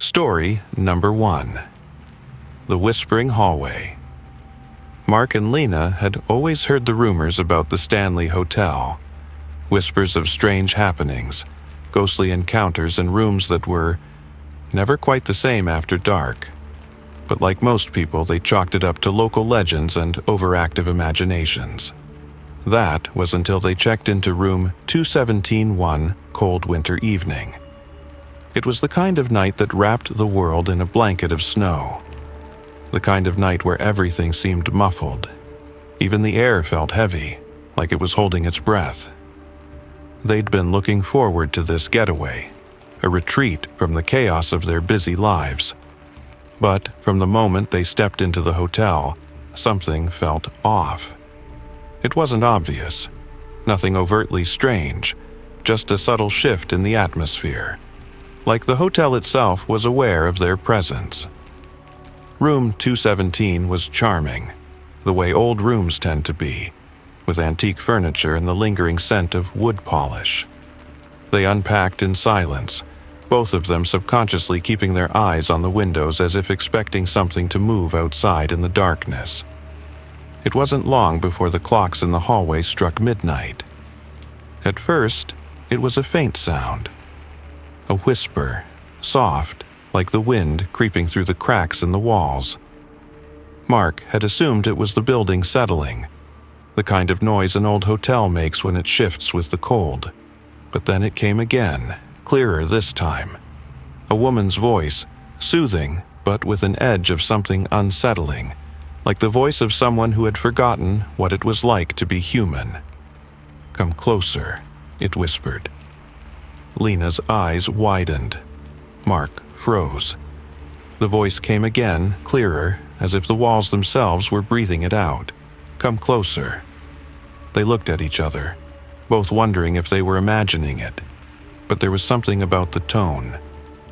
Story number 1. The Whispering Hallway. Mark and Lena had always heard the rumors about the Stanley Hotel. Whispers of strange happenings, ghostly encounters in rooms that were never quite the same after dark. But like most people, they chalked it up to local legends and overactive imaginations. That was until they checked into room 217 one cold winter evening. It was the kind of night that wrapped the world in a blanket of snow. The kind of night where everything seemed muffled. Even the air felt heavy, like it was holding its breath. They'd been looking forward to this getaway, a retreat from the chaos of their busy lives. But from the moment they stepped into the hotel, something felt off. It wasn't obvious, nothing overtly strange, just a subtle shift in the atmosphere. Like the hotel itself was aware of their presence. Room 217 was charming, the way old rooms tend to be, with antique furniture and the lingering scent of wood polish. They unpacked in silence, both of them subconsciously keeping their eyes on the windows as if expecting something to move outside in the darkness. It wasn't long before the clocks in the hallway struck midnight. At first, it was a faint sound. A whisper, soft, like the wind creeping through the cracks in the walls. Mark had assumed it was the building settling, the kind of noise an old hotel makes when it shifts with the cold. But then it came again, clearer this time. A woman's voice, soothing, but with an edge of something unsettling, like the voice of someone who had forgotten what it was like to be human. "Come closer," it whispered. Lena's eyes widened. Mark froze. The voice came again, clearer, as if the walls themselves were breathing it out. "Come closer." They looked at each other, both wondering if they were imagining it. But there was something about the tone,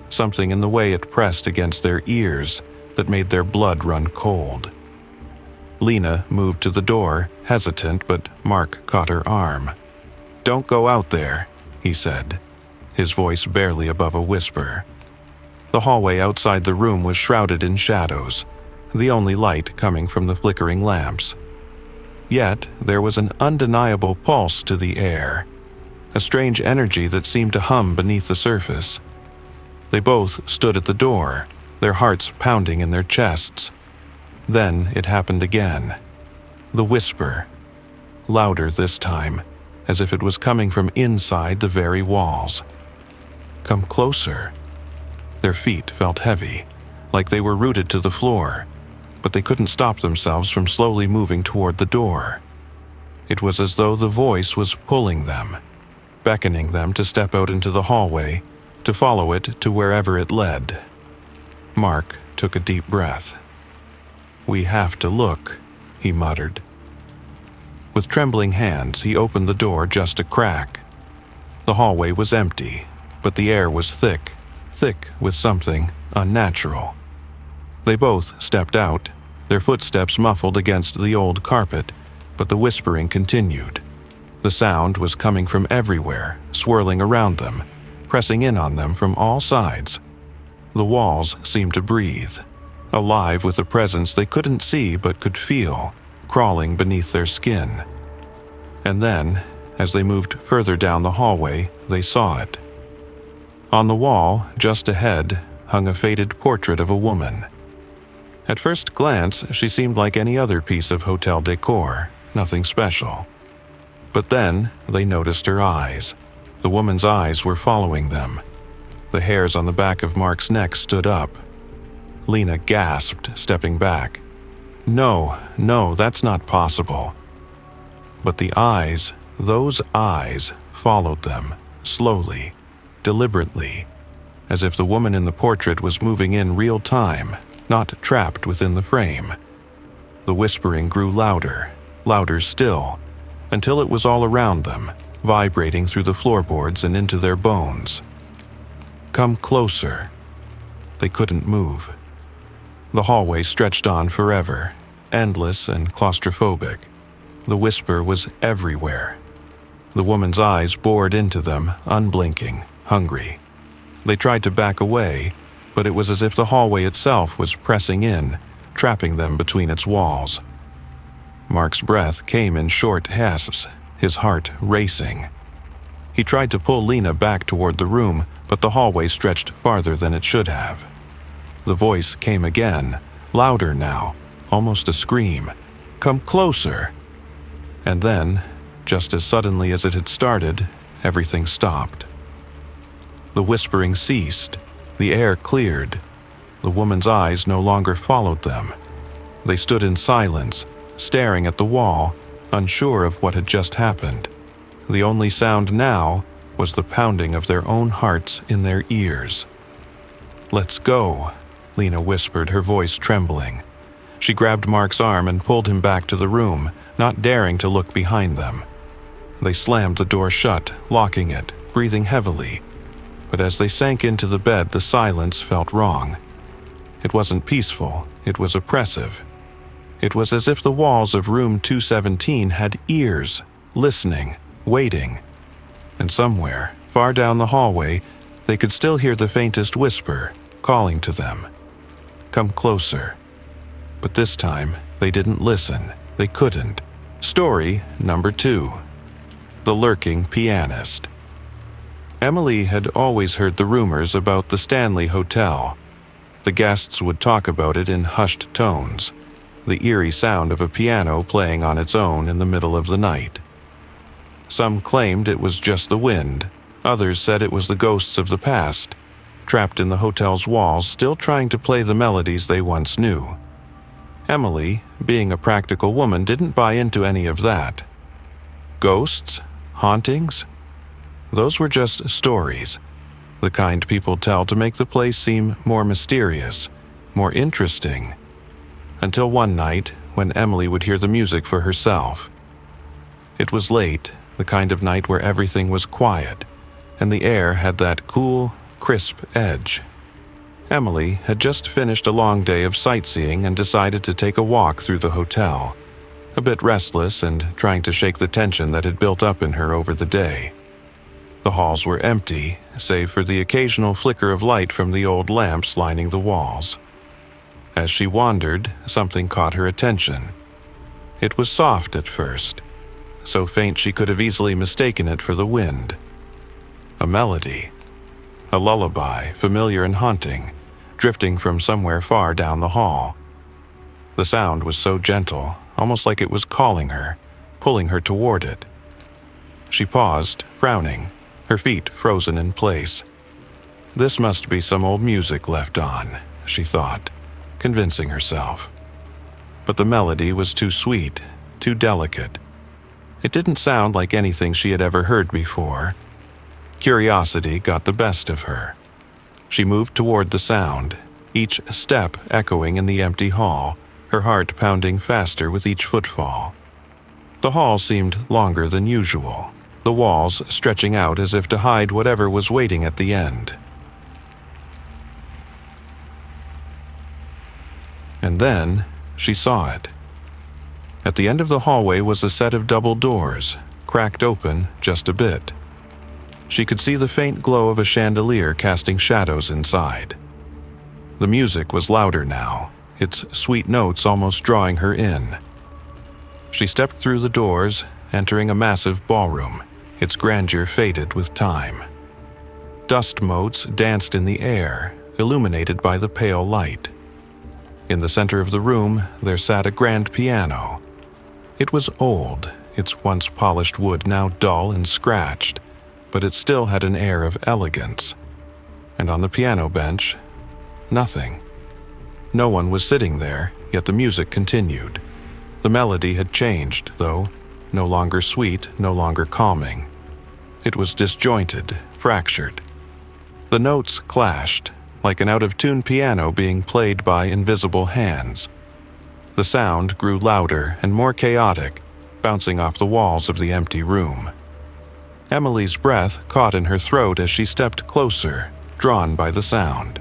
something in the way it pressed against their ears that made their blood run cold. Lena moved to the door, hesitant, but Mark caught her arm. "Don't go out there," he said, his voice barely above a whisper. The hallway outside the room was shrouded in shadows, the only light coming from the flickering lamps. Yet there was an undeniable pulse to the air, a strange energy that seemed to hum beneath the surface. They both stood at the door, their hearts pounding in their chests. Then it happened again. The whisper, louder this time, as if it was coming from inside the very walls. "Come closer." Their feet felt heavy, like they were rooted to the floor, but they couldn't stop themselves from slowly moving toward the door. It was as though the voice was pulling them, beckoning them to step out into the hallway, to follow it to wherever it led. Mark took a deep breath. "We have to look," he muttered. With trembling hands, he opened the door just a crack. The hallway was empty, but the air was thick with something unnatural. They both stepped out, their footsteps muffled against the old carpet, but the whispering continued. The sound was coming from everywhere, swirling around them, pressing in on them from all sides. The walls seemed to breathe, alive with a presence they couldn't see but could feel, crawling beneath their skin. And then, as they moved further down the hallway, they saw it. On the wall, just ahead, hung a faded portrait of a woman. At first glance, she seemed like any other piece of hotel decor, nothing special. But then, they noticed her eyes. The woman's eyes were following them. The hairs on the back of Mark's neck stood up. Lena gasped, stepping back. No, that's not possible." But the eyes, those eyes, followed them, slowly, deliberately, as if the woman in the portrait was moving in real time, not trapped within the frame. The whispering grew louder, louder still, until it was all around them, vibrating through the floorboards and into their bones. "Come closer." They couldn't move. The hallway stretched on forever, endless and claustrophobic. The whisper was everywhere. The woman's eyes bored into them, unblinking, hungry. They tried to back away, but it was as if the hallway itself was pressing in, trapping them between its walls. Mark's breath came in short gasps, his heart racing. He tried to pull Lena back toward the room, but the hallway stretched farther than it should have. The voice came again, louder now, almost a scream. "Come closer!" And then, just as suddenly as it had started, everything stopped. The whispering ceased, the air cleared. The woman's eyes no longer followed them. They stood in silence, staring at the wall, unsure of what had just happened. The only sound now was the pounding of their own hearts in their ears. "Let's go," Lena whispered, her voice trembling. She grabbed Mark's arm and pulled him back to the room, not daring to look behind them. They slammed the door shut, locking it, breathing heavily. But as they sank into the bed, the silence felt wrong. It wasn't peaceful, it was oppressive. It was as if the walls of room 217 had ears, listening, waiting. And somewhere, far down the hallway, they could still hear the faintest whisper, calling to them. "Come closer." But this time, they didn't listen. They couldn't. Story number 2. The Lurking Pianist. Emily had always heard the rumors about the Stanley Hotel. The guests would talk about it in hushed tones, the eerie sound of a piano playing on its own in the middle of the night. Some claimed it was just the wind, others said it was the ghosts of the past, trapped in the hotel's walls, still trying to play the melodies they once knew. Emily, being a practical woman, didn't buy into any of that. Ghosts? Hauntings? Those were just stories, the kind people tell to make the place seem more mysterious, more interesting. Until one night, when Emily would hear the music for herself. It was late, the kind of night where everything was quiet, and the air had that cool, crisp edge. Emily had just finished a long day of sightseeing and decided to take a walk through the hotel, a bit restless and trying to shake the tension that had built up in her over the day. The halls were empty, save for the occasional flicker of light from the old lamps lining the walls. As she wandered, something caught her attention. It was soft at first, so faint she could have easily mistaken it for the wind. A melody. A lullaby, familiar and haunting, drifting from somewhere far down the hall. The sound was so gentle, almost like it was calling her, pulling her toward it. She paused, frowning, her feet frozen in place. This must be some old music left on, she thought, convincing herself. But the melody was too sweet, too delicate. It didn't sound like anything she had ever heard before. Curiosity got the best of her. She moved toward the sound, each step echoing in the empty hall, her heart pounding faster with each footfall. The hall seemed longer than usual, the walls stretching out as if to hide whatever was waiting at the end. And then she saw it. At the end of the hallway was a set of double doors, cracked open just a bit. She could see the faint glow of a chandelier casting shadows inside. The music was louder now, its sweet notes almost drawing her in. She stepped through the doors, entering a massive ballroom, its grandeur faded with time. Dust motes danced in the air, illuminated by the pale light. In the center of the room, there sat a grand piano. It was old, its once polished wood now dull and scratched, but it still had an air of elegance. And on the piano bench, nothing. No one was sitting there, yet the music continued. The melody had changed, though, no longer sweet, no longer calming. It was disjointed, fractured. The notes clashed, like an out-of-tune piano being played by invisible hands. The sound grew louder and more chaotic, bouncing off the walls of the empty room. Emily's breath caught in her throat as she stepped closer, drawn by the sound.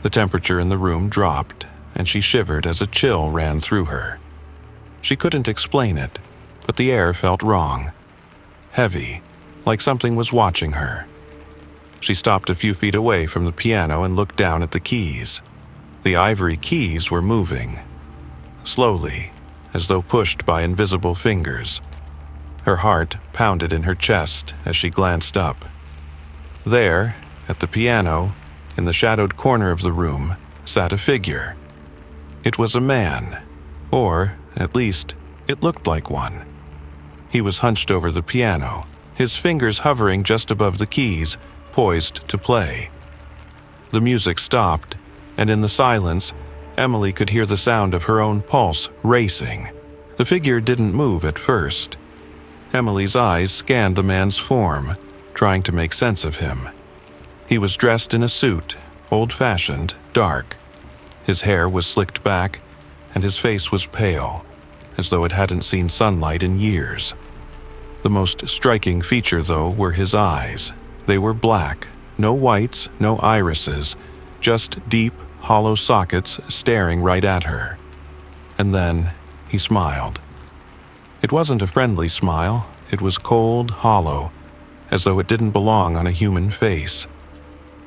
The temperature in the room dropped, and she shivered as a chill ran through her. She couldn't explain it, but the air felt wrong. Heavy, like something was watching her. She stopped a few feet away from the piano and looked down at the keys. The ivory keys were moving, slowly, as though pushed by invisible fingers. Her heart pounded in her chest as she glanced up. There, at the piano, in the shadowed corner of the room, sat a figure. It was a man, or, at least, it looked like one. He was hunched over the piano, his fingers hovering just above the keys, poised to play. The music stopped, and in the silence, Emily could hear the sound of her own pulse racing. The figure didn't move at first. Emily's eyes scanned the man's form, trying to make sense of him. He was dressed in a suit, old-fashioned, dark. His hair was slicked back, and his face was pale, as though it hadn't seen sunlight in years. The most striking feature, though, were his eyes. They were black, no whites, no irises, just deep, hollow sockets staring right at her. And then he smiled. It wasn't a friendly smile, it was cold, hollow, as though it didn't belong on a human face.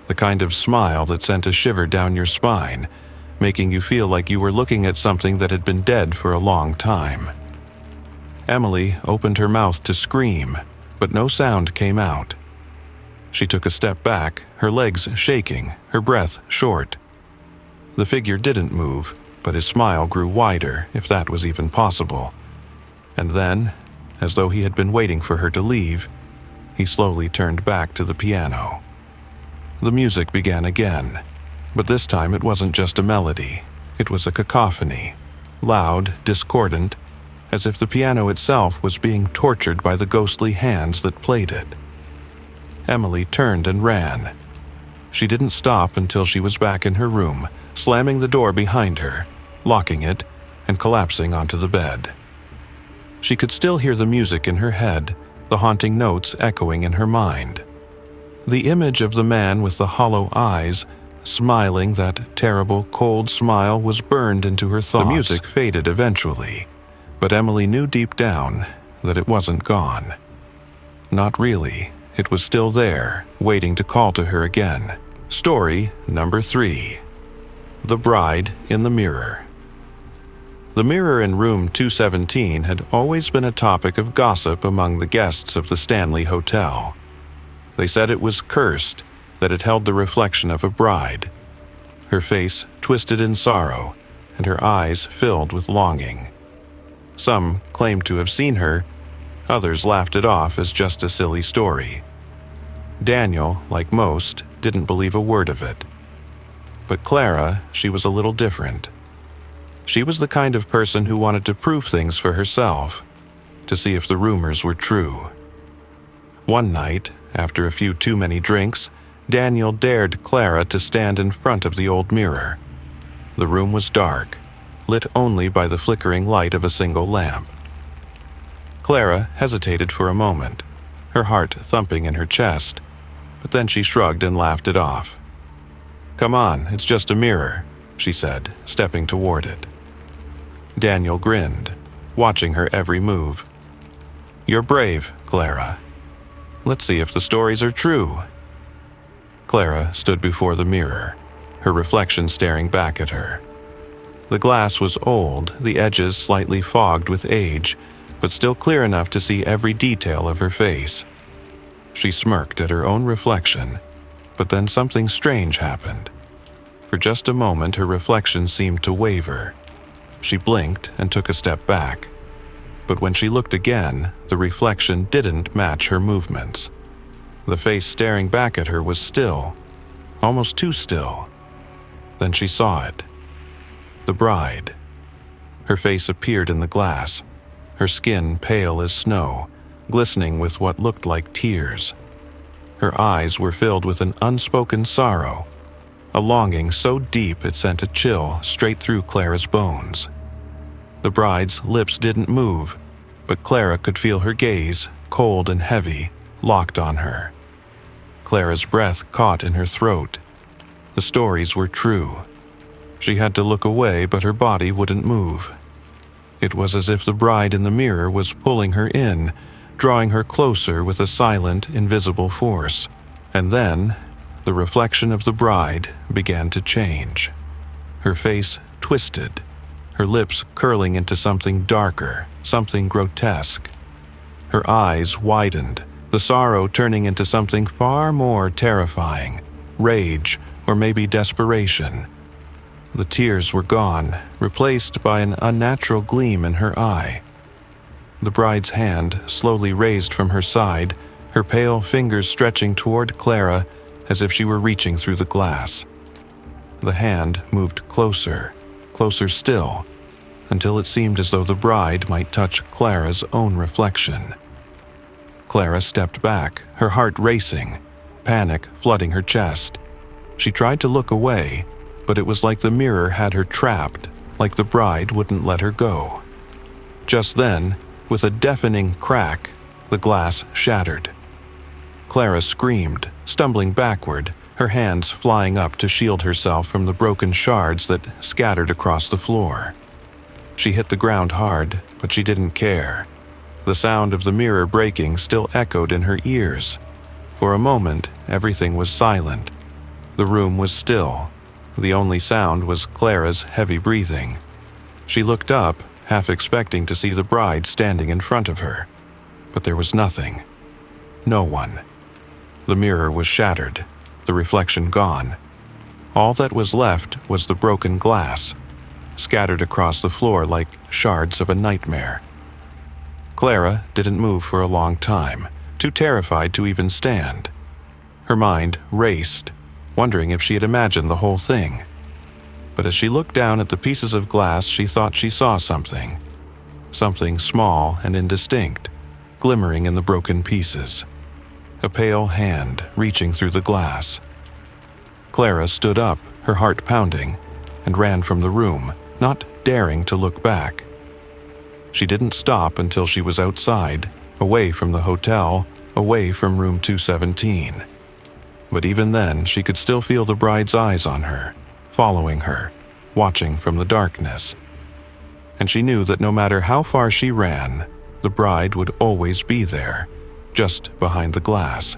The kind of smile that sent a shiver down your spine, making you feel like you were looking at something that had been dead for a long time. Emily opened her mouth to scream, but no sound came out. She took a step back, her legs shaking, her breath short. The figure didn't move, but his smile grew wider, if that was even possible. And then, as though he had been waiting for her to leave, he slowly turned back to the piano. The music began again, but this time it wasn't just a melody. It was a cacophony, loud, discordant, as if the piano itself was being tortured by the ghostly hands that played it. Emily turned and ran. She didn't stop until she was back in her room, slamming the door behind her, locking it, and collapsing onto the bed. She could still hear the music in her head, the haunting notes echoing in her mind. The image of the man with the hollow eyes, smiling that terrible, cold smile, was burned into her thoughts. The music faded eventually, but Emily knew deep down that it wasn't gone. Not really. It was still there, waiting to call to her again. Story number 3. The Bride in the Mirror. The mirror in room 217 had always been a topic of gossip among the guests of the Stanley Hotel. They said it was cursed, that it held the reflection of a bride. Her face twisted in sorrow, and her eyes filled with longing. Some claimed to have seen her, others laughed it off as just a silly story. Daniel, like most, didn't believe a word of it. But Clara, she was a little different. She was the kind of person who wanted to prove things for herself, to see if the rumors were true. One night, after a few too many drinks, Daniel dared Clara to stand in front of the old mirror. The room was dark, lit only by the flickering light of a single lamp. Clara hesitated for a moment, her heart thumping in her chest, but then she shrugged and laughed it off. "Come on, it's just a mirror," she said, stepping toward it. Daniel grinned, watching her every move. "You're brave, Clara. Let's see if the stories are true." Clara stood before the mirror, her reflection staring back at her. The glass was old, the edges slightly fogged with age, but still clear enough to see every detail of her face. She smirked at her own reflection, but then something strange happened. For just a moment, her reflection seemed to waver. She blinked and took a step back. But when she looked again, the reflection didn't match her movements. The face staring back at her was still, almost too still. Then she saw it. The bride. Her face appeared in the glass, her skin pale as snow, glistening with what looked like tears. Her eyes were filled with an unspoken sorrow, a longing so deep it sent a chill straight through Clara's bones. The bride's lips didn't move, but Clara could feel her gaze, cold and heavy, locked on her. Clara's breath caught in her throat. The stories were true. She had to look away, but her body wouldn't move. It was as if the bride in the mirror was pulling her in, drawing her closer with a silent, invisible force. And then, the reflection of the bride began to change. Her face twisted, her lips curling into something darker, something grotesque. Her eyes widened, the sorrow turning into something far more terrifying, rage or maybe desperation. The tears were gone, replaced by an unnatural gleam in her eye. The bride's hand slowly raised from her side, her pale fingers stretching toward Clara as if she were reaching through the glass. The hand moved closer, closer still, until it seemed as though the bride might touch Clara's own reflection. Clara stepped back, her heart racing, panic flooding her chest. She tried to look away, but it was like the mirror had her trapped, like the bride wouldn't let her go. Just then, with a deafening crack, the glass shattered. Clara screamed, stumbling backward, her hands flying up to shield herself from the broken shards that scattered across the floor. She hit the ground hard, but she didn't care. The sound of the mirror breaking still echoed in her ears. For a moment, everything was silent. The room was still. The only sound was Clara's heavy breathing. She looked up, half expecting to see the bride standing in front of her. But there was nothing. No one. The mirror was shattered, the reflection gone. All that was left was the broken glass, scattered across the floor like shards of a nightmare. Clara didn't move for a long time, too terrified to even stand. Her mind raced, wondering if she had imagined the whole thing. But as she looked down at the pieces of glass, she thought she saw something. Something small and indistinct, glimmering in the broken pieces. A pale hand reaching through the glass. Clara stood up, her heart pounding, and ran from the room, not daring to look back. She didn't stop until she was outside, away from the hotel, away from room 217. But even then, she could still feel the bride's eyes on her, following her, watching from the darkness. And she knew that no matter how far she ran, the bride would always be there, just behind the glass.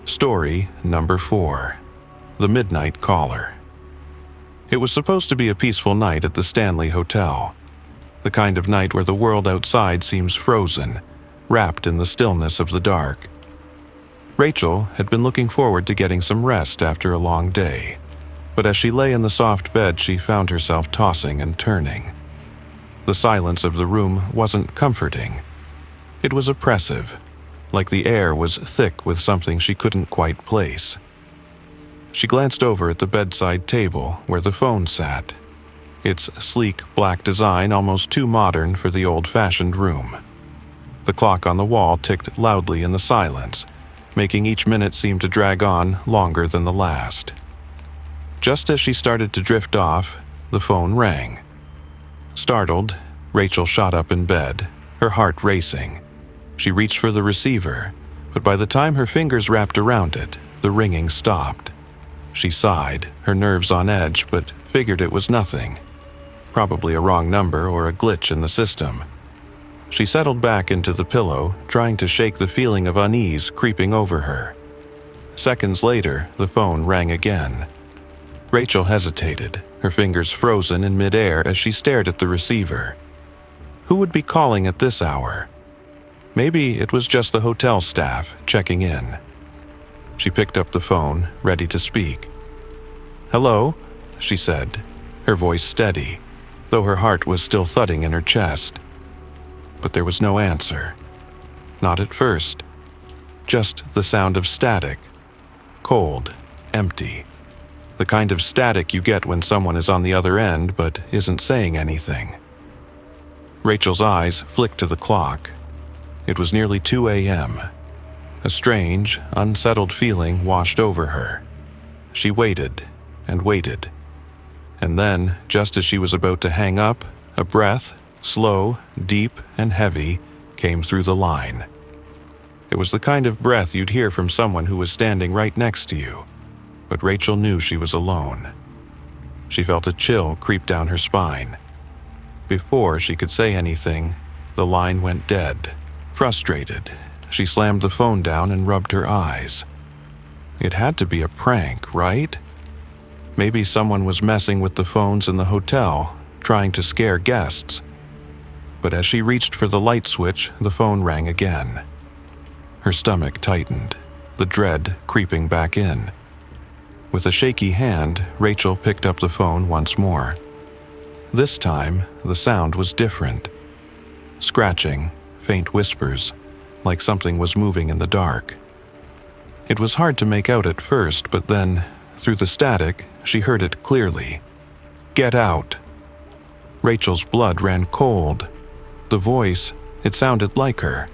Story number 4. The Midnight Caller. It was supposed to be a peaceful night at the Stanley Hotel. The kind of night where the world outside seems frozen, wrapped in the stillness of the dark. Rachel had been looking forward to getting some rest after a long day, but as she lay in the soft bed, she found herself tossing and turning. The silence of the room wasn't comforting. It was oppressive, like the air was thick with something she couldn't quite place. She glanced over at the bedside table where the phone sat, its sleek black design almost too modern for the old-fashioned room. The clock on the wall ticked loudly in the silence, making each minute seem to drag on longer than the last. Just as she started to drift off, the phone rang. Startled, Rachel shot up in bed, her heart racing. She reached for the receiver, but by the time her fingers wrapped around it, the ringing stopped. She sighed, her nerves on edge, but figured it was nothing. Probably a wrong number or a glitch in the system. She settled back into the pillow, trying to shake the feeling of unease creeping over her. Seconds later, the phone rang again. Rachel hesitated, her fingers frozen in midair as she stared at the receiver. Who would be calling at this hour? Maybe it was just the hotel staff checking in. She picked up the phone, ready to speak. "Hello," she said, her voice steady, though her heart was still thudding in her chest. But there was no answer. Not at first. Just the sound of static. Cold, empty. The kind of static you get when someone is on the other end but isn't saying anything. Rachel's eyes flicked to the clock. It was nearly 2 a.m. A strange, unsettled feeling washed over her. She waited and waited. And then, just as she was about to hang up, a breath, slow, deep, and heavy, came through the line. It was the kind of breath you'd hear from someone who was standing right next to you, but Rachel knew she was alone. She felt a chill creep down her spine. Before she could say anything, the line went dead. Frustrated, she slammed the phone down and rubbed her eyes. It had to be a prank, right? Maybe someone was messing with the phones in the hotel, trying to scare guests. But as she reached for the light switch, the phone rang again. Her stomach tightened, the dread creeping back in. With a shaky hand, Rachel picked up the phone once more. This time, the sound was different. Scratching, faint whispers, like something was moving in the dark. It was hard to make out at first, but then, through the static, she heard it clearly. "Get out!" Rachel's blood ran cold. The voice, it sounded like her.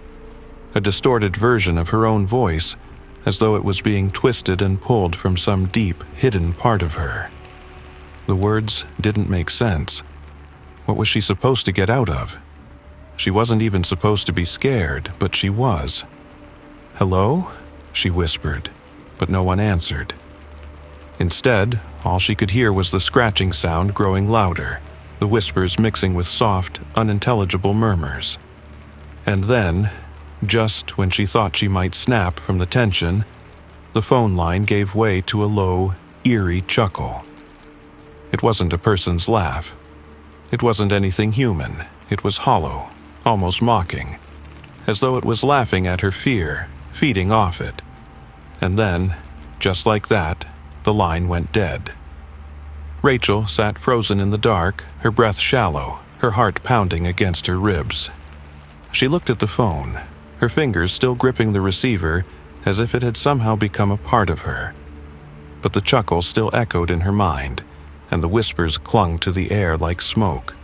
A distorted version of her own voice, as though it was being twisted and pulled from some deep, hidden part of her. The words didn't make sense. What was she supposed to get out of? She wasn't even supposed to be scared, but she was. "Hello?" she whispered, but no one answered. Instead, all she could hear was the scratching sound growing louder, the whispers mixing with soft, unintelligible murmurs. And then, just when she thought she might snap from the tension, the phone line gave way to a low, eerie chuckle. It wasn't a person's laugh. It wasn't anything human. It was hollow, almost mocking, as though it was laughing at her fear, feeding off it. And then, just like that, the line went dead. Rachel sat frozen in the dark, her breath shallow, her heart pounding against her ribs. She looked at the phone, her fingers still gripping the receiver as if it had somehow become a part of her. But the chuckle still echoed in her mind, and the whispers clung to the air like smoke.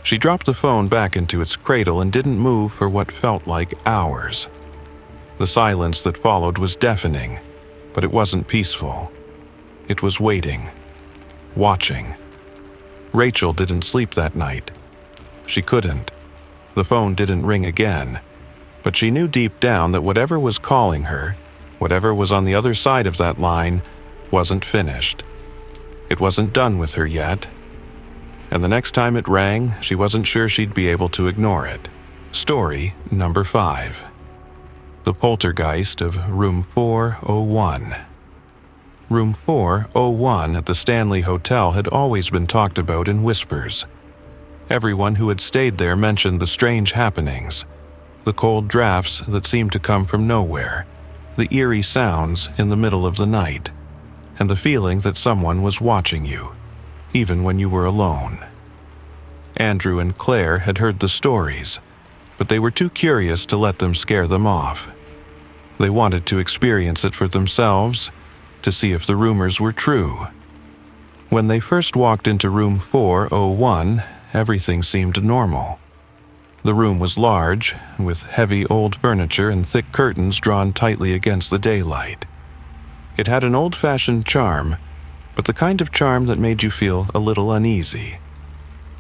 She dropped the phone back into its cradle and didn't move for what felt like hours. The silence that followed was deafening, but it wasn't peaceful. It was waiting, watching. Rachel didn't sleep that night. She couldn't. The phone didn't ring again, but she knew deep down that whatever was calling her, whatever was on the other side of that line, wasn't finished. It wasn't done with her yet. And the next time it rang, she wasn't sure she'd be able to ignore it. Story number 5. The Poltergeist of Room 401. Room 401 at the Stanley Hotel had always been talked about in whispers. Everyone who had stayed there mentioned the strange happenings, the cold drafts that seemed to come from nowhere, the eerie sounds in the middle of the night, and the feeling that someone was watching you, even when you were alone. Andrew and Claire had heard the stories, but they were too curious to let them scare them off. They wanted to experience it for themselves, to see if the rumors were true. When they first walked into room 401, everything seemed normal. The room was large, with heavy old furniture and thick curtains drawn tightly against the daylight. It had an old-fashioned charm, but the kind of charm that made you feel a little uneasy.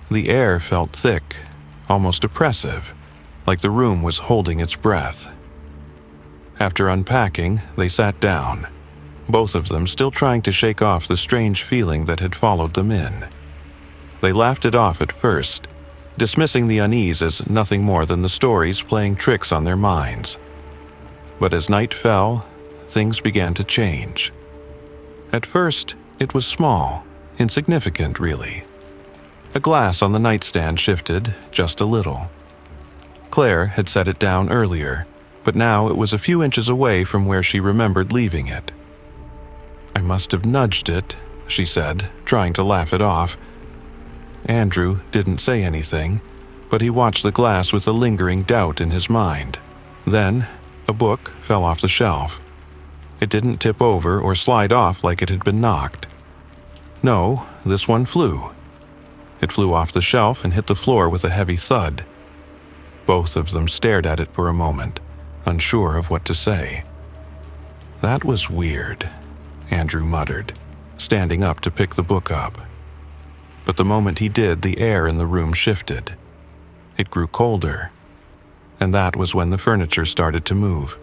The air felt thick, almost oppressive, like the room was holding its breath. After unpacking, they sat down, both of them still trying to shake off the strange feeling that had followed them in. They laughed it off at first, dismissing the unease as nothing more than the stories playing tricks on their minds. But as night fell, things began to change. At first, it was small, insignificant really. A glass on the nightstand shifted just a little. Claire had set it down earlier, but now it was a few inches away from where she remembered leaving it. "I must have nudged it," she said, trying to laugh it off. Andrew didn't say anything, but he watched the glass with a lingering doubt in his mind. Then, a book fell off the shelf. It didn't tip over or slide off like it had been knocked. No, this one flew. It flew off the shelf and hit the floor with a heavy thud. Both of them stared at it for a moment, unsure of what to say. "That was weird," Andrew muttered, standing up to pick the book up. But the moment he did, the air in the room shifted. It grew colder, and that was when the furniture started to move.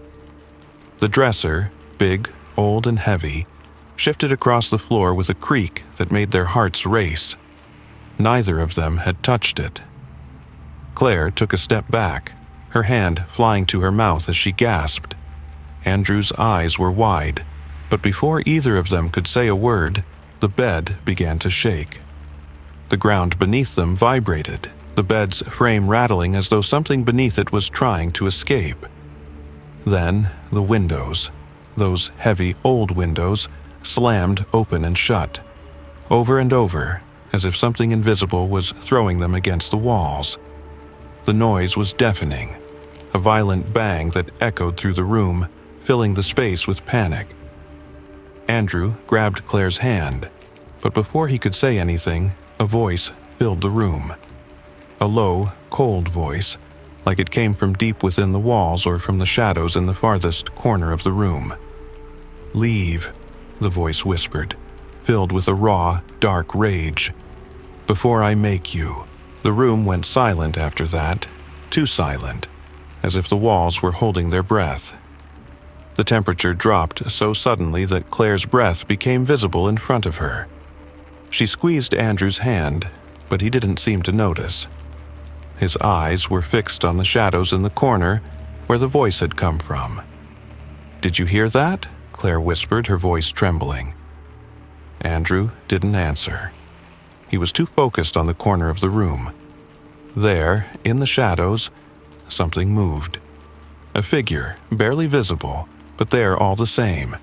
The dresser, big, old, and heavy, shifted across the floor with a creak that made their hearts race. Neither of them had touched it. Claire took a step back, her hand flying to her mouth as she gasped. Andrew's eyes were wide, but before either of them could say a word, the bed began to shake. The ground beneath them vibrated, the bed's frame rattling as though something beneath it was trying to escape. Then the windows, those heavy old windows, slammed open and shut, over and over, as if something invisible was throwing them against the walls. The noise was deafening, a violent bang that echoed through the room, filling the space with panic. Andrew grabbed Claire's hand, but before he could say anything, a voice filled the room. A low, cold voice, like it came from deep within the walls or from the shadows in the farthest corner of the room. "Leave," the voice whispered, filled with a raw, dark rage. "Before I make you." The room went silent after that, too silent, as if the walls were holding their breath. The temperature dropped so suddenly that Claire's breath became visible in front of her. She squeezed Andrew's hand, but he didn't seem to notice. His eyes were fixed on the shadows in the corner where the voice had come from. "Did you hear that?" Claire whispered, her voice trembling. Andrew didn't answer. He was too focused on the corner of the room. There, in the shadows, something moved. A figure, barely visible, but there all the same.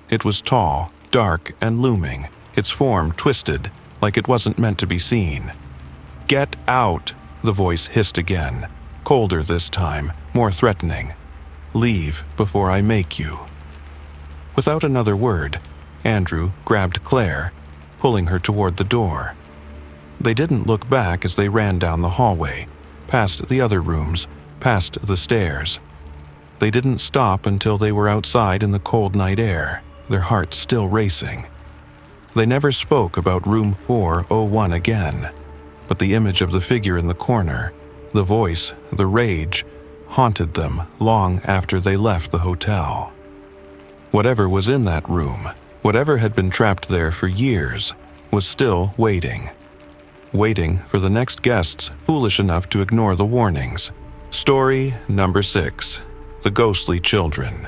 It was tall, dark, and looming, its form twisted, like it wasn't meant to be seen. "Get out!" the voice hissed again, colder this time, more threatening. "Leave before I make you." Without another word, Andrew grabbed Claire, pulling her toward the door. They didn't look back as they ran down the hallway, past the other rooms, past the stairs. They didn't stop until they were outside in the cold night air, their hearts still racing. They never spoke about room 401 again, but the image of the figure in the corner, the voice, the rage, haunted them long after they left the hotel. Whatever was in that room, whatever had been trapped there for years, was still waiting. Waiting for the next guests foolish enough to ignore the warnings. Story number 6. The Ghostly Children.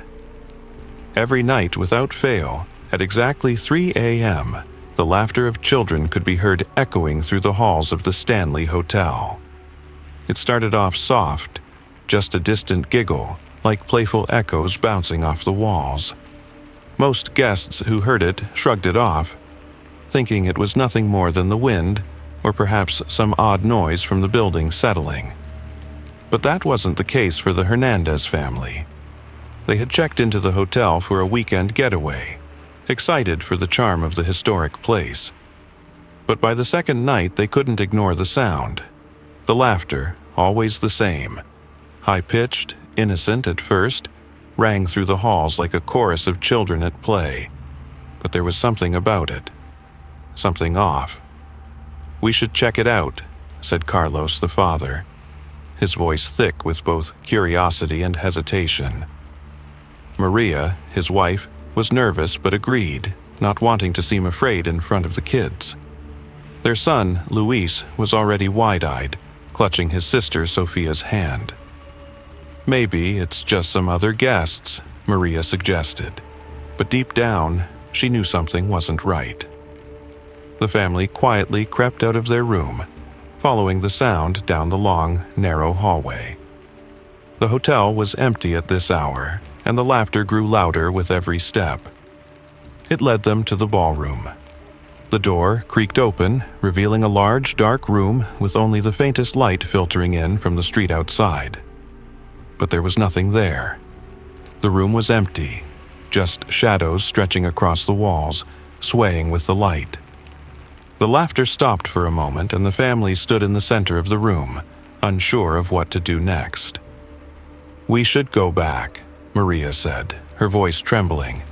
Every night without fail, at exactly 3 a.m., the laughter of children could be heard echoing through the halls of the Stanley Hotel. It started off soft, just a distant giggle, like playful echoes bouncing off the walls. Most guests who heard it shrugged it off, thinking it was nothing more than the wind, or perhaps some odd noise from the building settling. But that wasn't the case for the Hernandez family. They had checked into the hotel for a weekend getaway, excited for the charm of the historic place. But by the second night, they couldn't ignore the sound. The laughter, always the same, high-pitched, innocent at first, rang through the halls like a chorus of children at play. But there was something about it. Something off. "We should check it out," said Carlos, the father, his voice thick with both curiosity and hesitation. Maria, his wife, was nervous but agreed, not wanting to seem afraid in front of the kids. Their son, Luis, was already wide-eyed, clutching his sister Sophia's hand. "Maybe it's just some other guests," Maria suggested, but deep down, she knew something wasn't right. The family quietly crept out of their room, following the sound down the long, narrow hallway. The hotel was empty at this hour, and the laughter grew louder with every step. It led them to the ballroom. The door creaked open, revealing a large, dark room with only the faintest light filtering in from the street outside. But there was nothing there. The room was empty, just shadows stretching across the walls, swaying with the light. The laughter stopped for a moment, and the family stood in the center of the room, unsure of what to do next. "We should go back," Maria said, her voice trembling.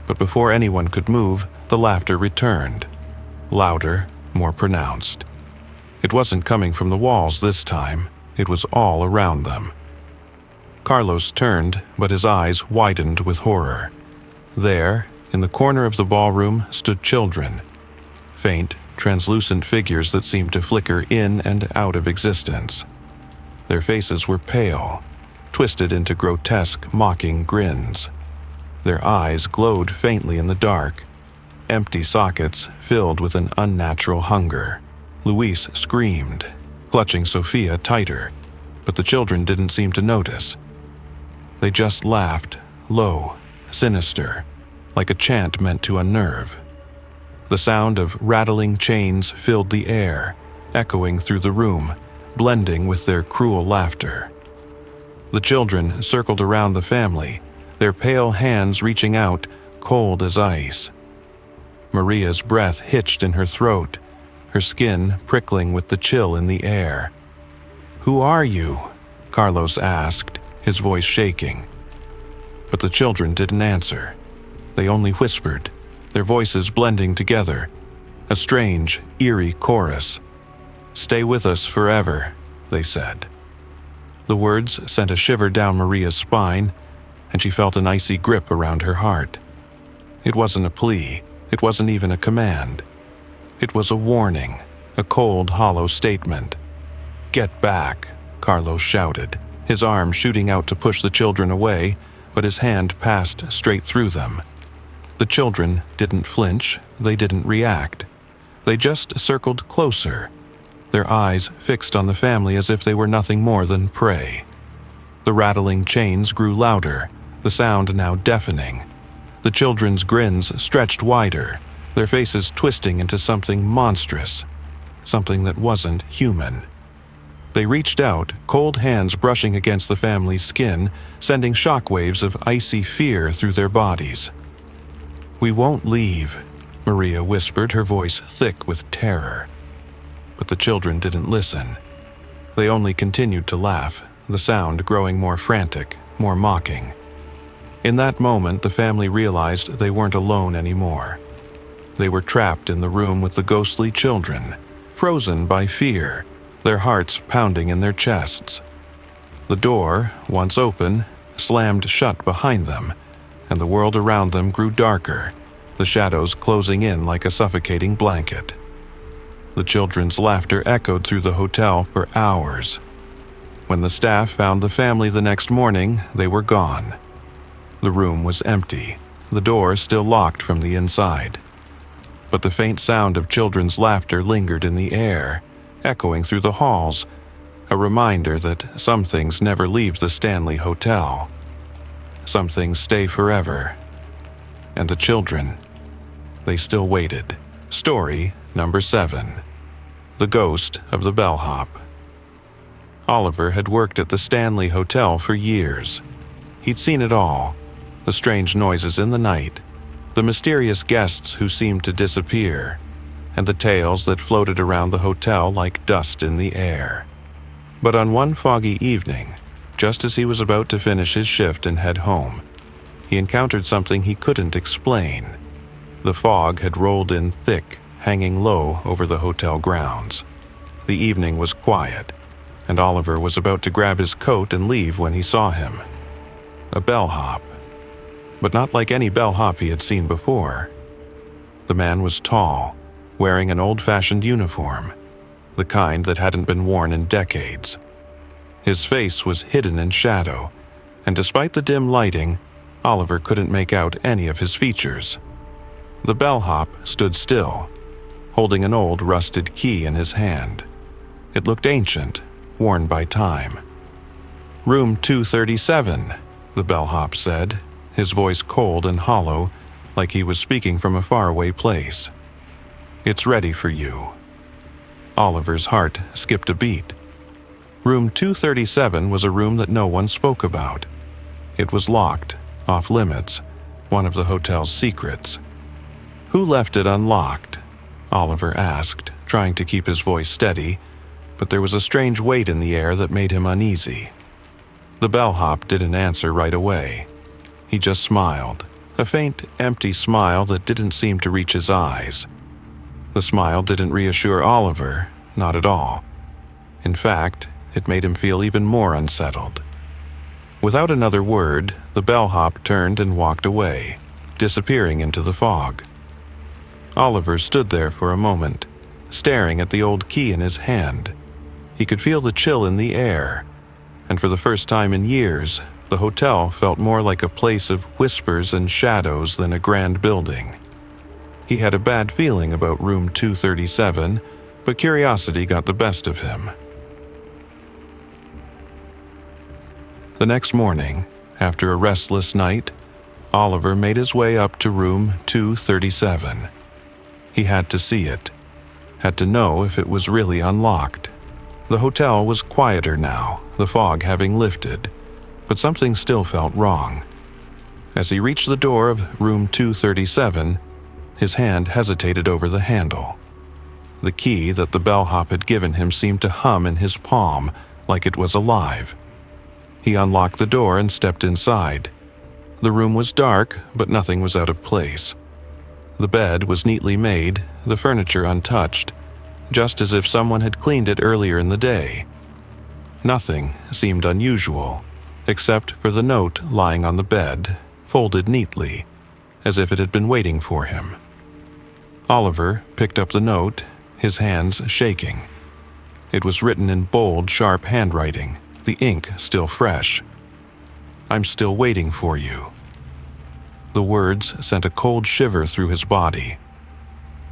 But before anyone could move, the laughter returned. Louder, more pronounced. It wasn't coming from the walls this time, it was all around them. Carlos turned, but his eyes widened with horror. There, in the corner of the ballroom, stood children. Faint, translucent figures that seemed to flicker in and out of existence. Their faces were pale, twisted into grotesque, mocking grins. Their eyes glowed faintly in the dark, empty sockets filled with an unnatural hunger. Luis screamed, clutching Sophia tighter, but the children didn't seem to notice. They just laughed, low, sinister, like a chant meant to unnerve. The sound of rattling chains filled the air, echoing through the room, blending with their cruel laughter. The children circled around the family, their pale hands reaching out, cold as ice. Maria's breath hitched in her throat, her skin prickling with the chill in the air. "Who are you?" Carlos asked, his voice shaking. But the children didn't answer. They only whispered, their voices blending together, a strange, eerie chorus. "Stay with us forever," they said. The words sent a shiver down Maria's spine, and she felt an icy grip around her heart. It wasn't a plea, it wasn't even a command. It was a warning, a cold, hollow statement. "Get back," Carlos shouted, his arm shooting out to push the children away, but his hand passed straight through them. The children didn't flinch, they didn't react. They just circled closer, their eyes fixed on the family as if they were nothing more than prey. The rattling chains grew louder, the sound now deafening. The children's grins stretched wider, their faces twisting into something monstrous, something that wasn't human. They reached out, cold hands brushing against the family's skin, sending shockwaves of icy fear through their bodies. "We won't leave," Maria whispered, her voice thick with terror. But the children didn't listen. They only continued to laugh, the sound growing more frantic, more mocking. In that moment, the family realized they weren't alone anymore. They were trapped in the room with the ghostly children, frozen by fear, their hearts pounding in their chests. The door, once open, slammed shut behind them, and the world around them grew darker, the shadows closing in like a suffocating blanket. The children's laughter echoed through the hotel for hours. When the staff found the family the next morning, they were gone. The room was empty, the door still locked from the inside. But the faint sound of children's laughter lingered in the air, echoing through the halls, a reminder that some things never leave the Stanley Hotel. Some things stay forever. And the children, they still waited. Story number 7. The Ghost of the Bellhop. Oliver had worked at the Stanley Hotel for years. He'd seen it all, the strange noises in the night, the mysterious guests who seemed to disappear, and the tales that floated around the hotel like dust in the air. But on one foggy evening, just as he was about to finish his shift and head home, he encountered something he couldn't explain. The fog had rolled in thick, hanging low over the hotel grounds. The evening was quiet, and Oliver was about to grab his coat and leave when he saw him. A bellhop, but not like any bellhop he had seen before. The man was tall, wearing an old-fashioned uniform, the kind that hadn't been worn in decades. His face was hidden in shadow, and despite the dim lighting, Oliver couldn't make out any of his features. The bellhop stood still, holding an old rusted key in his hand. It looked ancient, worn by time. "Room 237, the bellhop said, his voice cold and hollow, like he was speaking from a faraway place. "It's ready for you." Oliver's heart skipped a beat. Room 237 was a room that no one spoke about. It was locked, off limits, one of the hotel's secrets. "Who left it unlocked?" Oliver asked, trying to keep his voice steady, but there was a strange weight in the air that made him uneasy. The bellhop didn't answer right away. He just smiled, a faint, empty smile that didn't seem to reach his eyes. The smile didn't reassure Oliver, not at all. In fact, it made him feel even more unsettled. Without another word, the bellhop turned and walked away, disappearing into the fog. Oliver stood there for a moment, staring at the old key in his hand. He could feel the chill in the air, and for the first time in years, the hotel felt more like a place of whispers and shadows than a grand building. He had a bad feeling about room 237, but curiosity got the best of him. The next morning, after a restless night, Oliver made his way up to room 237. He had to see it, had to know if it was really unlocked. The hotel was quieter now, the fog having lifted, but something still felt wrong. As he reached the door of room 237, his hand hesitated over the handle. The key that the bellhop had given him seemed to hum in his palm like it was alive. He unlocked the door and stepped inside. The room was dark, but nothing was out of place. The bed was neatly made, the furniture untouched, just as if someone had cleaned it earlier in the day. Nothing seemed unusual, except for the note lying on the bed, folded neatly, as if it had been waiting for him. Oliver picked up the note, his hands shaking. It was written in bold, sharp handwriting, the ink still fresh. "I'm still waiting for you." The words sent a cold shiver through his body.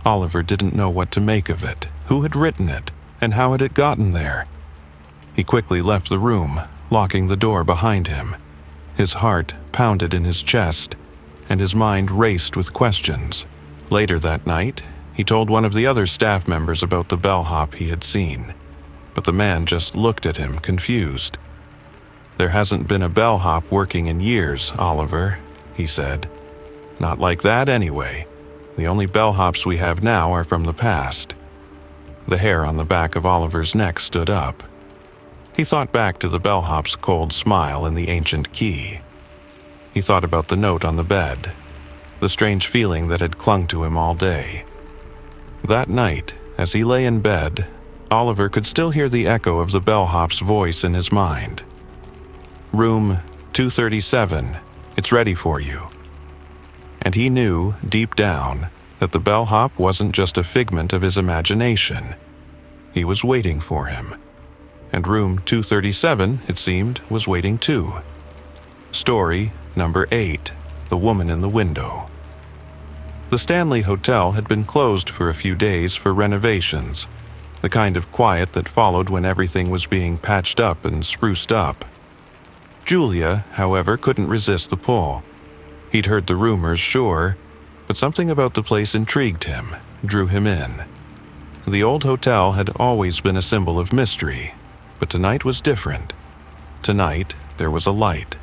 Oliver didn't know what to make of it, who had written it, and how had it gotten there. He quickly left the room, locking the door behind him. His heart pounded in his chest, and his mind raced with questions. Later that night, he told one of the other staff members about the bellhop he had seen, but the man just looked at him, confused. "There hasn't been a bellhop working in years, Oliver," he said. "Not like that anyway. The only bellhops we have now are from the past." The hair on the back of Oliver's neck stood up. He thought back to the bellhop's cold smile and the ancient key. He thought about the note on the bed, the strange feeling that had clung to him all day. That night, as he lay in bed, Oliver could still hear the echo of the bellhop's voice in his mind. "Room 237, it's ready for you." And he knew, deep down, that the bellhop wasn't just a figment of his imagination. He was waiting for him. And room 237, it seemed, was waiting too. Story number 8, The Woman in the Window. The Stanley Hotel had been closed for a few days for renovations, the kind of quiet that followed when everything was being patched up and spruced up. Julia, however, couldn't resist the pull. He'd heard the rumors, sure, but something about the place intrigued him, drew him in. The old hotel had always been a symbol of mystery, but tonight was different. Tonight, there was a light,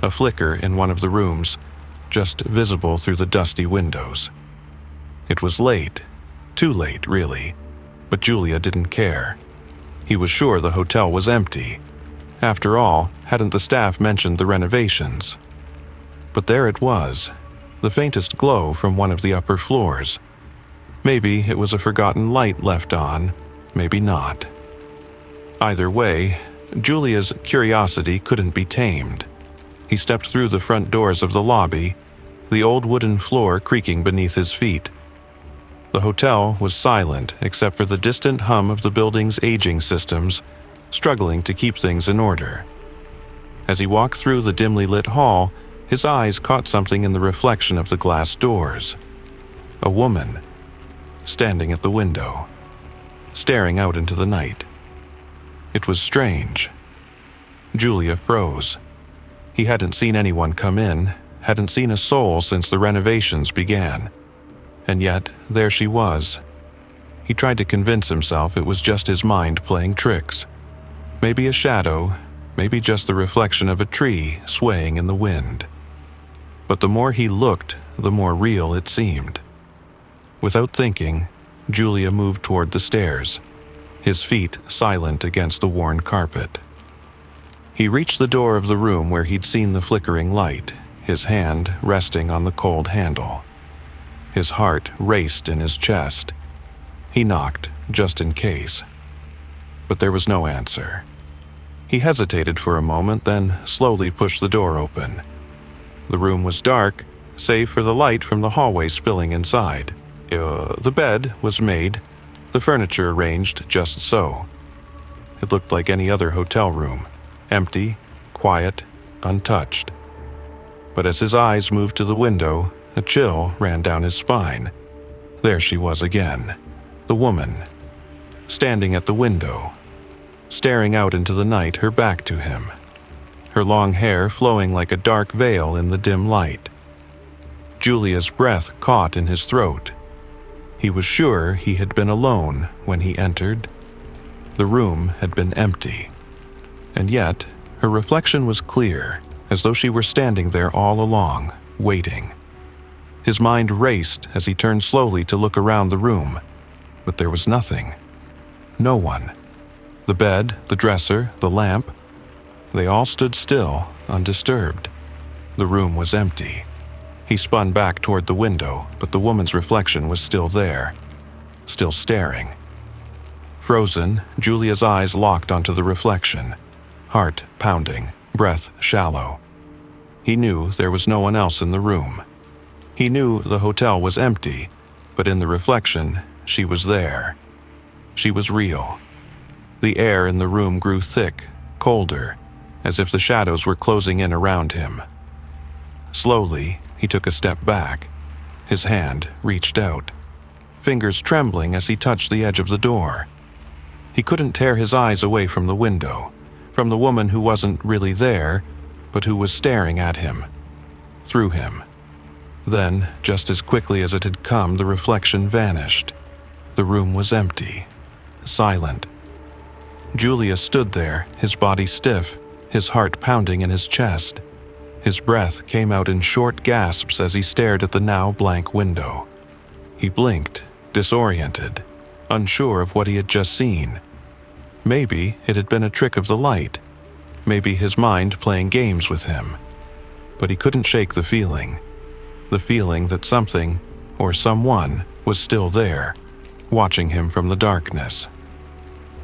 a flicker in one of the rooms, just visible through the dusty windows. It was late, too late, really, but Julia didn't care. He was sure the hotel was empty. After all, hadn't the staff mentioned the renovations? But there it was, the faintest glow from one of the upper floors. Maybe it was a forgotten light left on, maybe not. Either way, Julia's curiosity couldn't be tamed. He stepped through the front doors of the lobby, the old wooden floor creaking beneath his feet. The hotel was silent except for the distant hum of the building's aging systems, struggling to keep things in order. As he walked through the dimly lit hall, his eyes caught something in the reflection of the glass doors. A woman, standing at the window, staring out into the night. It was strange. Julia froze. He hadn't seen anyone come in, hadn't seen a soul since the renovations began. And yet, there she was. He tried to convince himself it was just his mind playing tricks. Maybe a shadow, maybe just the reflection of a tree swaying in the wind. But the more he looked, the more real it seemed. Without thinking, Julia moved toward the stairs, his feet silent against the worn carpet. He reached the door of the room where he'd seen the flickering light, his hand resting on the cold handle. His heart raced in his chest. He knocked, just in case. But there was no answer. He hesitated for a moment, then slowly pushed the door open. The room was dark, save for the light from the hallway spilling inside. The bed was made, the furniture arranged just so. It looked like any other hotel room. empty, quiet, untouched. But as his eyes moved to the window, a chill ran down his spine. There she was again, the woman, standing at the window, staring out into the night, her back to him, her long hair flowing like a dark veil in the dim light. Julia's breath caught in his throat. He was sure he had been alone when he entered. The room had been empty, and yet her reflection was clear, as though she were standing there all along, waiting. His mind raced as he turned slowly to look around the room, but there was nothing. No one. The bed, the dresser, the lamp, they all stood still, undisturbed. The room was empty. He spun back toward the window, but the woman's reflection was still there, still staring. Frozen, Julia's eyes locked onto the reflection, heart pounding, breath shallow. He knew there was no one else in the room. He knew the hotel was empty, but in the reflection, she was there. She was real. The air in the room grew thick, colder, as if the shadows were closing in around him. Slowly, he took a step back. His hand reached out, fingers trembling as he touched the edge of the door. He couldn't tear his eyes away from the window, from the woman who wasn't really there, but who was staring at him, through him. Then, just as quickly as it had come, the reflection vanished. The room was empty, silent. Julia stood there, his body stiff, his heart pounding in his chest. His breath came out in short gasps as he stared at the now blank window. He blinked, disoriented, unsure of what he had just seen. Maybe it had been a trick of the light. Maybe his mind playing games with him. But he couldn't shake the feeling that something, or someone, was still there, watching him from the darkness.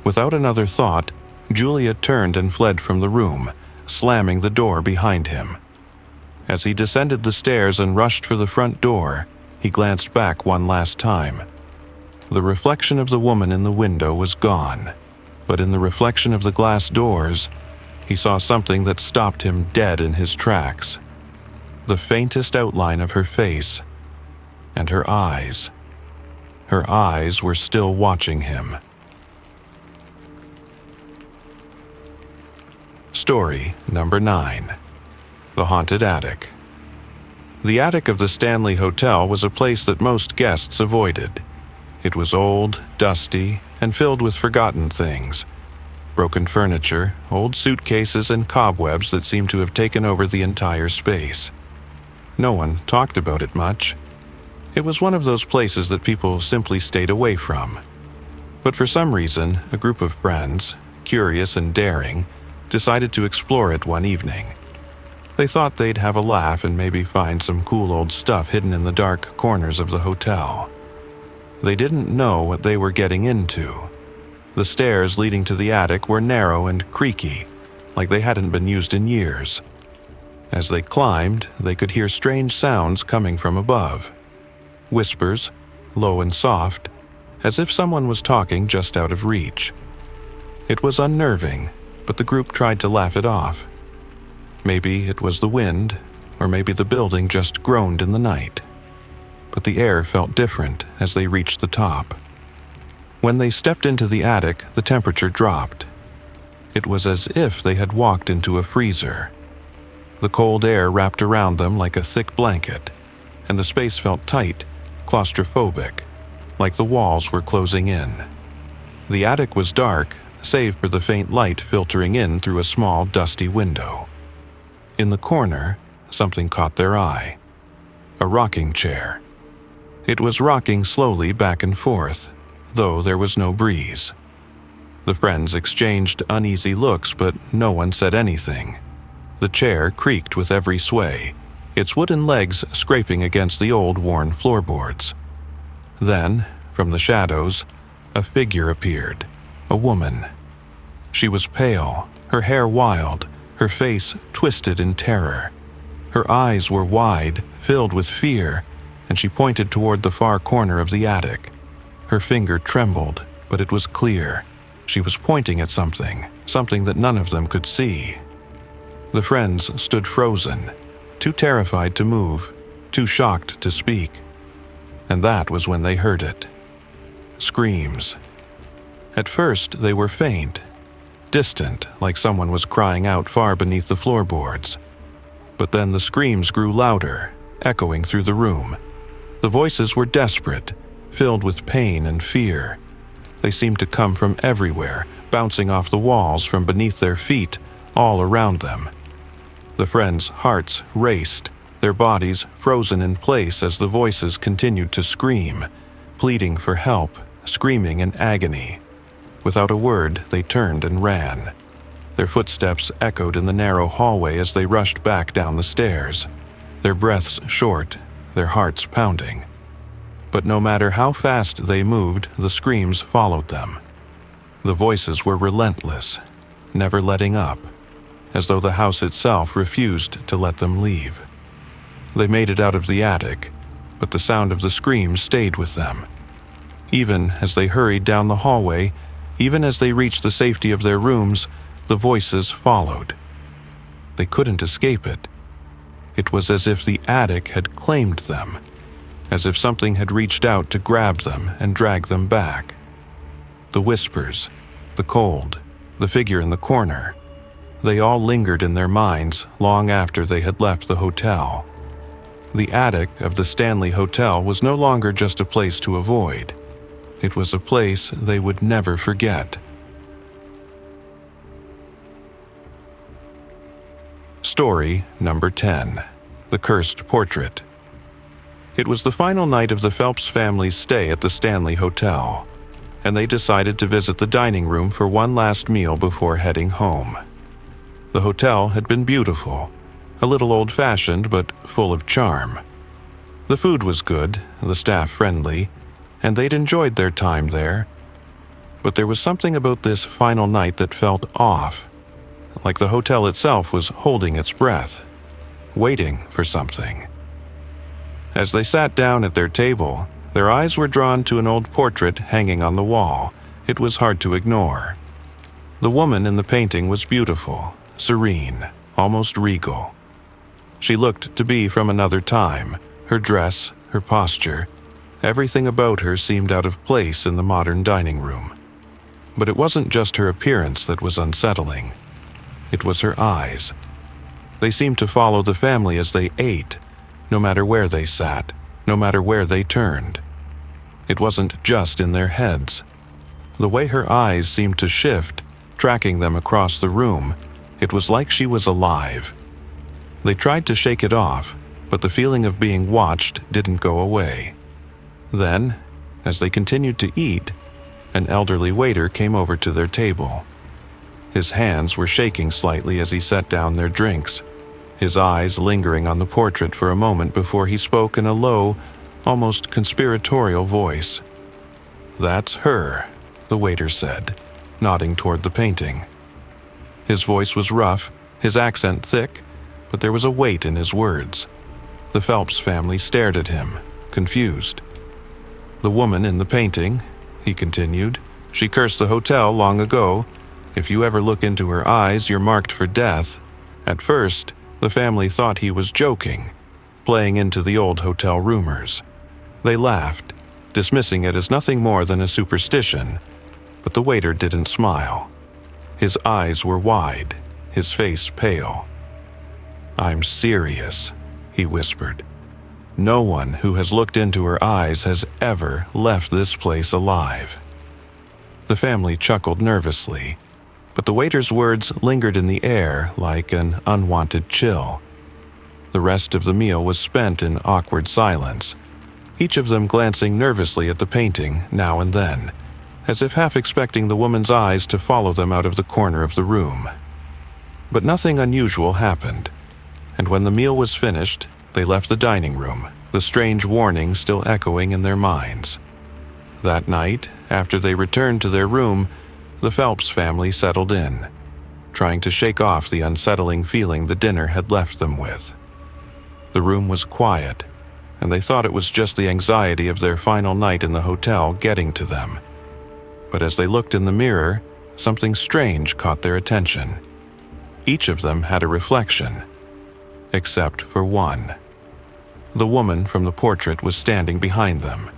Without another thought, Julia turned and fled from the room, slamming the door behind him. As he descended the stairs and rushed for the front door, he glanced back one last time. The reflection of the woman in the window was gone, but in the reflection of the glass doors, he saw something that stopped him dead in his tracks. The faintest outline of her face, and her eyes. Her eyes were still watching him. Story number 9. The Haunted Attic. The attic of the Stanley Hotel was a place that most guests avoided. It was old, dusty, and filled with forgotten things. Broken furniture, old suitcases, and cobwebs that seemed to have taken over the entire space. No one talked about it much. It was one of those places that people simply stayed away from. But for some reason, a group of friends, curious and daring, decided to explore it one evening. They thought they'd have a laugh and maybe find some cool old stuff hidden in the dark corners of the hotel. They didn't know what they were getting into. The stairs leading to the attic were narrow and creaky, like they hadn't been used in years. As they climbed, they could hear strange sounds coming from above. Whispers, low and soft, as if someone was talking just out of reach. It was unnerving, but the group tried to laugh it off. Maybe it was the wind, or maybe the building just groaned in the night. But the air felt different as they reached the top. When they stepped into the attic, the temperature dropped. It was as if they had walked into a freezer. The cold air wrapped around them like a thick blanket, and the space felt tight, claustrophobic, like the walls were closing in. The attic was dark, save for the faint light filtering in through a small, dusty window. In the corner, something caught their eye. A rocking chair. It was rocking slowly back and forth, though there was no breeze. The friends exchanged uneasy looks, but no one said anything. The chair creaked with every sway, its wooden legs scraping against the old worn floorboards. Then, from the shadows, a figure appeared, a woman. She was pale, her hair wild, her face twisted in terror. Her eyes were wide, filled with fear, and she pointed toward the far corner of the attic. Her finger trembled, but it was clear. She was pointing at something that none of them could see. The friends stood frozen, too terrified to move, too shocked to speak. And that was when they heard it. Screams. At first, they were faint, distant, like someone was crying out far beneath the floorboards. But then the screams grew louder, echoing through the room. The voices were desperate, filled with pain and fear. They seemed to come from everywhere, bouncing off the walls from beneath their feet, all around them. The friends' hearts raced, their bodies frozen in place as the voices continued to scream, pleading for help, screaming in agony. Without a word, they turned and ran. Their footsteps echoed in the narrow hallway as they rushed back down the stairs, their breaths short, their hearts pounding. But no matter how fast they moved, the screams followed them. The voices were relentless, never letting up, as though the house itself refused to let them leave. They made it out of the attic, but the sound of the screams stayed with them. Even as they hurried down the hallway, even as they reached the safety of their rooms, the voices followed. They couldn't escape it. It was as if the attic had claimed them, as if something had reached out to grab them and drag them back. The whispers, the cold, the figure in the corner, they all lingered in their minds long after they had left the hotel. The attic of the Stanley Hotel was no longer just a place to avoid. It was a place they would never forget. Story number 10. The Cursed Portrait. It was the final night of the Phelps family's stay at the Stanley Hotel, and they decided to visit the dining room for one last meal before heading home. The hotel had been beautiful, a little old-fashioned but full of charm. The food was good, the staff friendly, and they'd enjoyed their time there. But there was something about this final night that felt off, like the hotel itself was holding its breath, waiting for something. As they sat down at their table, their eyes were drawn to an old portrait hanging on the wall. It was hard to ignore. The woman in the painting was beautiful, serene, almost regal. She looked to be from another time. Her dress, her posture, everything about her seemed out of place in the modern dining room. But it wasn't just her appearance that was unsettling. It was her eyes. They seemed to follow the family as they ate, no matter where they sat, no matter where they turned. It wasn't just in their heads. The way her eyes seemed to shift, tracking them across the room, it was like she was alive. They tried to shake it off, but the feeling of being watched didn't go away. Then, as they continued to eat, an elderly waiter came over to their table. His hands were shaking slightly as he set down their drinks, his eyes lingering on the portrait for a moment before he spoke in a low, almost conspiratorial voice. "That's her," the waiter said, nodding toward the painting. His voice was rough, his accent thick, but there was a weight in his words. The Phelps family stared at him, confused. "The woman in the painting," he continued, "she cursed the hotel long ago. If you ever look into her eyes, you're marked for death." At first, the family thought he was joking, playing into the old hotel rumors. They laughed, dismissing it as nothing more than a superstition, but the waiter didn't smile. His eyes were wide, his face pale. "I'm serious," he whispered. "No one who has looked into her eyes has ever left this place alive." The family chuckled nervously, but the waiter's words lingered in the air like an unwanted chill. The rest of the meal was spent in awkward silence, each of them glancing nervously at the painting now and then, as if half expecting the woman's eyes to follow them out of the corner of the room. But nothing unusual happened, and when the meal was finished, they left the dining room, the strange warning still echoing in their minds. That night, after they returned to their room, the Phelps family settled in, trying to shake off the unsettling feeling the dinner had left them with. The room was quiet, and they thought it was just the anxiety of their final night in the hotel getting to them. But as they looked in the mirror, something strange caught their attention. Each of them had a reflection, except for one. The woman from the portrait was standing behind them.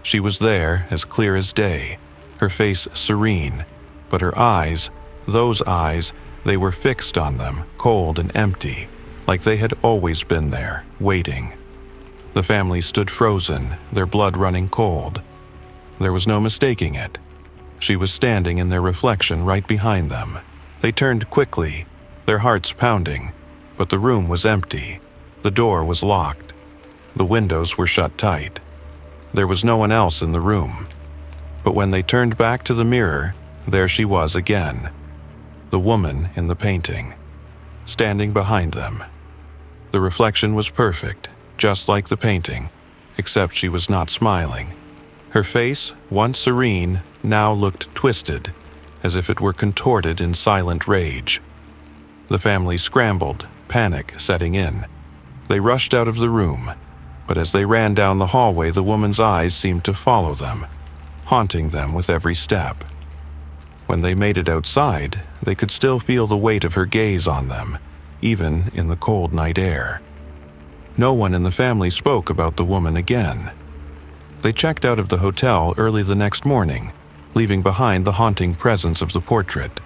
She was there as clear as day, her face serene, but her eyes, those eyes, they were fixed on them, cold and empty, like they had always been there, waiting. The family stood frozen, their blood running cold. There was no mistaking it. She was standing in their reflection right behind them. They turned quickly, their hearts pounding, but the room was empty. The door was locked. The windows were shut tight. There was no one else in the room. But when they turned back to the mirror, there she was again. The woman in the painting, standing behind them. The reflection was perfect, just like the painting, except she was not smiling. Her face, once serene, now looked twisted, as if it were contorted in silent rage. The family scrambled, panic setting in. They rushed out of the room, but as they ran down the hallway, the woman's eyes seemed to follow them, haunting them with every step. When they made it outside, they could still feel the weight of her gaze on them, even in the cold night air. No one in the family spoke about the woman again. They checked out of the hotel early the next morning, leaving behind the haunting presence of the portrait.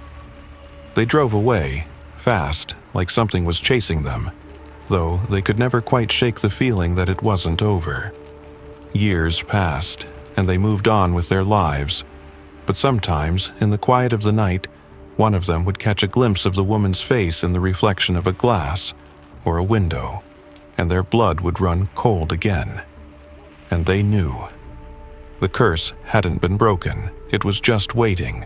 They drove away, fast, like something was chasing them, though they could never quite shake the feeling that it wasn't over. Years passed, and they moved on with their lives, but sometimes, in the quiet of the night, one of them would catch a glimpse of the woman's face in the reflection of a glass or a window, and their blood would run cold again. And they knew. The curse hadn't been broken, it was just waiting,